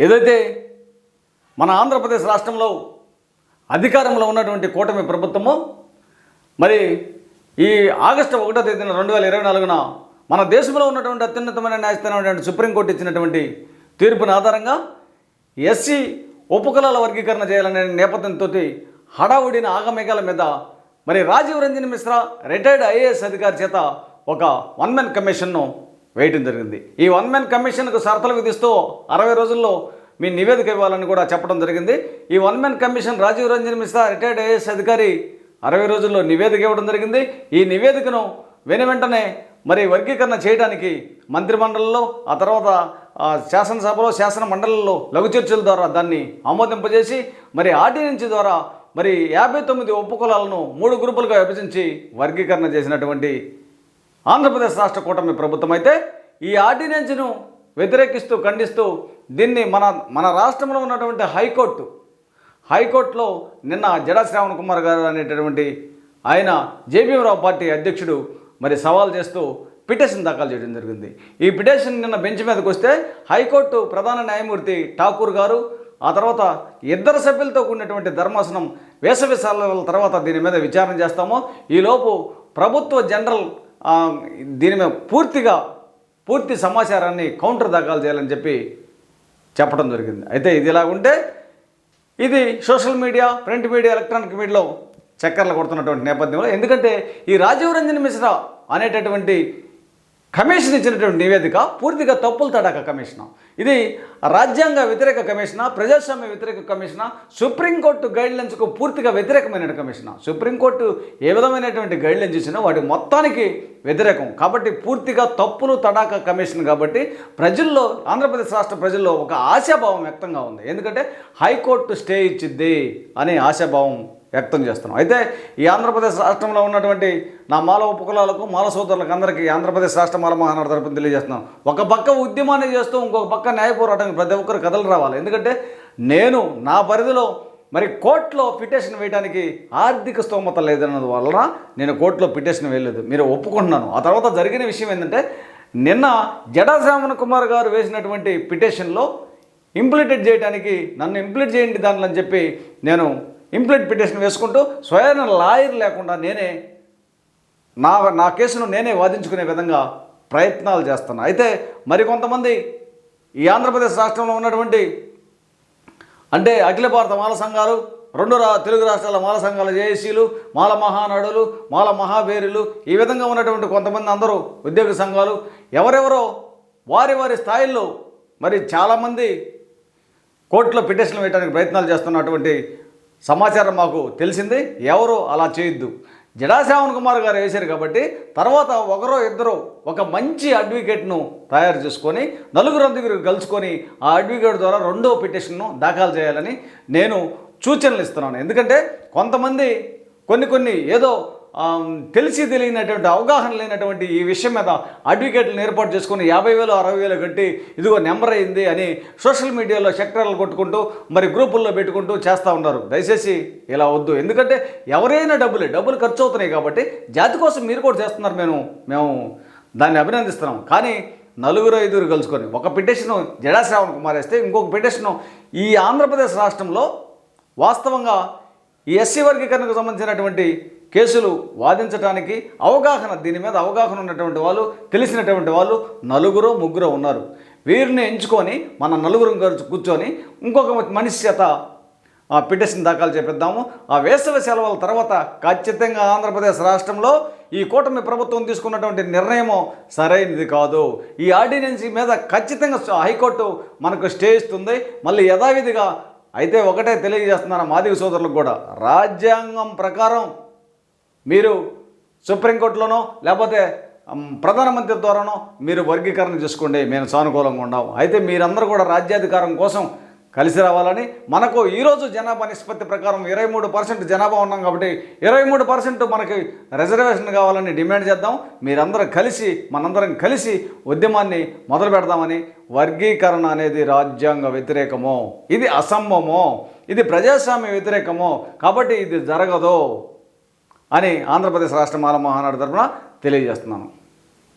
ఏదైతే మన ఆంధ్రప్రదేశ్ రాష్ట్రంలో అధికారంలో ఉన్నటువంటి కూటమి ప్రభుత్వము మరి ఈ ఆగస్టు 1వ తేదీన 2024న మన దేశంలో ఉన్నటువంటి అత్యున్నతమైన న్యాయస్థానం సుప్రీంకోర్టు ఇచ్చినటువంటి తీర్పుని ఆధారంగా ఎస్సీ ఉపకులాల వర్గీకరణ చేయాలనే నేపథ్యంతో హడావుడిన ఆగమేఘాల మీద మరి రాజీవ్ రంజన్ మిశ్రా రిటైర్డ్ ఐఏఎస్ అధికారి చేత ఒక వన్ మ్యాన్ కమిషన్ను వేయడం జరిగింది. ఈ వన్ మ్యాన్ కమిషన్కు షరతులు విధిస్తూ 60 రోజుల్లో మీ నివేదిక ఇవ్వాలని కూడా చెప్పడం జరిగింది. ఈ one man commission Rajiv Ranjan Mishra retired IAS అధికారి 60 రోజుల్లో నివేదిక ఇవ్వడం జరిగింది. ఈ నివేదికను వెంటనే మరి వర్గీకరణ చేయడానికి మంత్రిమండలిలో ఆ తర్వాత శాసనసభలో శాసన మండలిలో లఘు చర్చల ద్వారా దాన్ని ఆమోదింపజేసి మరి ఆర్డినెన్స్ ద్వారా మరి 59 ఉపకులాలను 3 గ్రూపులుగా విభజించి వర్గీకరణ చేసినటువంటి ఆంధ్రప్రదేశ్ రాష్ట్ర కూటమి ప్రభుత్వం అయితే ఈ ఆర్డినెన్స్ను వ్యతిరేకిస్తూ ఖండిస్తూ దీన్ని మన రాష్ట్రంలో ఉన్నటువంటి హైకోర్టులో నిన్న జడా శ్రావణ్ కుమార్ గారు అనేటటువంటి ఆయన జేబీఎంరావు పార్టీ అధ్యక్షుడు మరి సవాల్ చేస్తూ పిటిషన్ దాఖలు చేయడం జరిగింది. ఈ పిటిషన్ నిన్న బెంచ్ మీదకి వస్తే హైకోర్టు ప్రధాన న్యాయమూర్తి ఠాకూర్ గారు ఆ తర్వాత 2 సభ్యులతో కూడినటువంటి ధర్మాసనం వేసవి సెలవుల తర్వాత దీని మీద విచారణ చేస్తామో ఈలోపు ప్రభుత్వ జనరల్ దీని మీద పూర్తి సమాచారాన్ని కౌంటర్ దాఖలు చేయాలని చెప్పడం జరిగింది. అయితే ఇది ఇలాగుంటే ఇది social media, print media, electronic మీడియాలో చక్కర్లు కొడుతున్నటువంటి నేపథ్యంలో ఎందుకంటే ఈ రాజీవ్ రంజన్ మిశ్రా అనేటటువంటి కమిషన్ ఇచ్చినటువంటి నివేదిక పూర్తిగా తప్పులు తడాక కమిషను. ఇది రాజ్యాంగ వ్యతిరేక కమిషనా, ప్రజాస్వామ్య వ్యతిరేక కమిషనా, సుప్రీంకోర్టు గైడ్లైన్స్కు పూర్తిగా వ్యతిరేకమైన కమిషనా. సుప్రీంకోర్టు ఏ విధమైనటువంటి గైడ్లైన్స్ ఇచ్చినా వాటి మొత్తానికి వ్యతిరేకం కాబట్టి పూర్తిగా తప్పులు తడాక కమిషన్ కాబట్టి ప్రజల్లో, ఆంధ్రప్రదేశ్ రాష్ట్ర ప్రజల్లో ఒక ఆశాభావం వ్యక్తంగా ఉంది. ఎందుకంటే హైకోర్టు స్టే ఇచ్చిద్ది అనే ఆశాభావం వ్యక్తం చేస్తున్నాం. అయితే ఈ ఆంధ్రప్రదేశ్ రాష్ట్రంలో ఉన్నటువంటి నా మాల ఉపకులాలకు, మాల సోదరులకు అందరికీ ఆంధ్రప్రదేశ్ రాష్ట్ర మాల మహానాడు తరపున తెలియజేస్తున్నాం. ఒక పక్క ఉద్యమాన్ని చేస్తూ ఇంకొక పక్క న్యాయ పోరాటానికి ప్రతి ఒక్కరు కథలు రావాలి. ఎందుకంటే నేను నా పరిధిలో మరి కోర్టులో పిటిషన్ వేయడానికి ఆర్థిక స్తోమత లేదన్నది వలన నేను కోర్టులో పిటిషన్ వేయలేదు. మీరు ఒప్పుకుంటున్నాను. ఆ తర్వాత జరిగిన విషయం ఏంటంటే నిన్న జడా శ్రావణ్ కుమార్ గారు వేసినటువంటి పిటిషన్లో ఇంప్లిమెంట్ చేయడానికి నన్ను ఇంప్లిమెంట్ చేయండి దానిలో అని చెప్పి నేను ఇంప్లిమెంట్ పిటిషన్ వేసుకుంటూ స్వయం లాయర్ లేకుండా నేనే నా కేసును నేనే వాదించుకునే విధంగా ప్రయత్నాలు చేస్తున్నా. అయితే మరికొంతమంది ఈ ఆంధ్రప్రదేశ్ రాష్ట్రంలో ఉన్నటువంటి అంటే అఖిల భారత మాల సంఘాలు, 2 తెలుగు రాష్ట్రాల మాల సంఘాల జేఏసీలు, మాల మహానాడులు, మాల మహాబేరులు, ఈ విధంగా ఉన్నటువంటి కొంతమంది అందరూ ఉద్యోగ సంఘాలు ఎవరెవరో వారి స్థాయిల్లో మరి చాలామంది కోర్టులో పిటిషన్లు వేయడానికి ప్రయత్నాలు చేస్తున్నటువంటి సమాచారం మాకు తెలిసింది. ఎవరు అలా చేయొద్దు. జడా శ్రావణ్ కుమార్ గారు వేశారు కాబట్టి తర్వాత ఒకరో ఇద్దరు ఒక మంచి అడ్వకేట్ను తయారు చేసుకొని 4 కలుసుకొని ఆ అడ్వకేట్ ద్వారా 2వ పిటిషన్ను దాఖలు చేయాలని నేను సూచనలు ఇస్తున్నాను. ఎందుకంటే కొంతమంది కొన్ని ఏదో తెలిసి తెలియనటువంటి అవగాహన లేనటువంటి ఈ విషయం మీద అడ్వకేట్లను ఏర్పాటు చేసుకుని 50,000 60,000 కట్టి ఇదిగో నెంబర్ అయింది అని సోషల్ మీడియాలో చక్రాలు కొట్టుకుంటూ మరి గ్రూపుల్లో పెట్టుకుంటూ చేస్తూ ఉన్నారు. దయచేసి ఇలా వద్దు. ఎందుకంటే ఎవరైనా డబ్బులు ఖర్చు అవుతున్నాయి కాబట్టి జాతి కోసం మీరు కూడా చేస్తున్నారు. మేము దాన్ని అభినందిస్తున్నాం. కానీ 4 కలుసుకొని ఒక పిటిషను జడా శ్రావణ్ కుమార్ వేస్తే ఇంకొక పిటిషను ఈ ఆంధ్రప్రదేశ్ రాష్ట్రంలో వాస్తవంగా ఈ ఎస్సీ వర్గీకరణకు సంబంధించినటువంటి కేసులు వాదించడానికి దీని మీద అవగాహన ఉన్నటువంటి వాళ్ళు, తెలిసినటువంటి వాళ్ళు 4 ఉన్నారు. వీరిని ఎంచుకొని మన 4 కూర్చొని ఇంకొక మనిషి చేత పిటిషన్ దాఖలు చేపిద్దాము. ఆ వేసవి సెలవుల తర్వాత ఖచ్చితంగా ఆంధ్రప్రదేశ్ రాష్ట్రంలో ఈ కూటమి ప్రభుత్వం తీసుకున్నటువంటి నిర్ణయము సరైనది కాదు. ఈ ఆర్డినెన్స్ మీద ఖచ్చితంగా హైకోర్టు మనకు స్టే ఇస్తుంది. మళ్ళీ యథావిధిగా అయితే ఒకటే తెలియజేస్తున్నాను మాదిగ సోదరులకు కూడా, రాజ్యాంగం ప్రకారం మీరు సుప్రీంకోర్టులోనో లేకపోతే ప్రధానమంత్రి ద్వారానో మీరు వర్గీకరణ చేసుకోండి, మేము సానుకూలంగా ఉన్నాం. అయితే మీరందరూ కూడా రాజ్యాధికారం కోసం కలిసి రావాలని, మనకు ఈరోజు జనాభా నిష్పత్తి ప్రకారం 23% జనాభా ఉన్నాం కాబట్టి 23% మనకి రిజర్వేషన్ కావాలని డిమాండ్ చేద్దాం. మనందరం కలిసి ఉద్యమాన్ని మొదలు పెడదామని. వర్గీకరణ అనేది రాజ్యాంగ వ్యతిరేకమో, ఇది అసమ్మమో, ఇది ప్రజాస్వామ్య వ్యతిరేకమో కాబట్టి ఇది జరగదు అని ఆంధ్రప్రదేశ్ రాష్ట్ర మాల మహానాడు తరపున తెలియజేస్తున్నాను.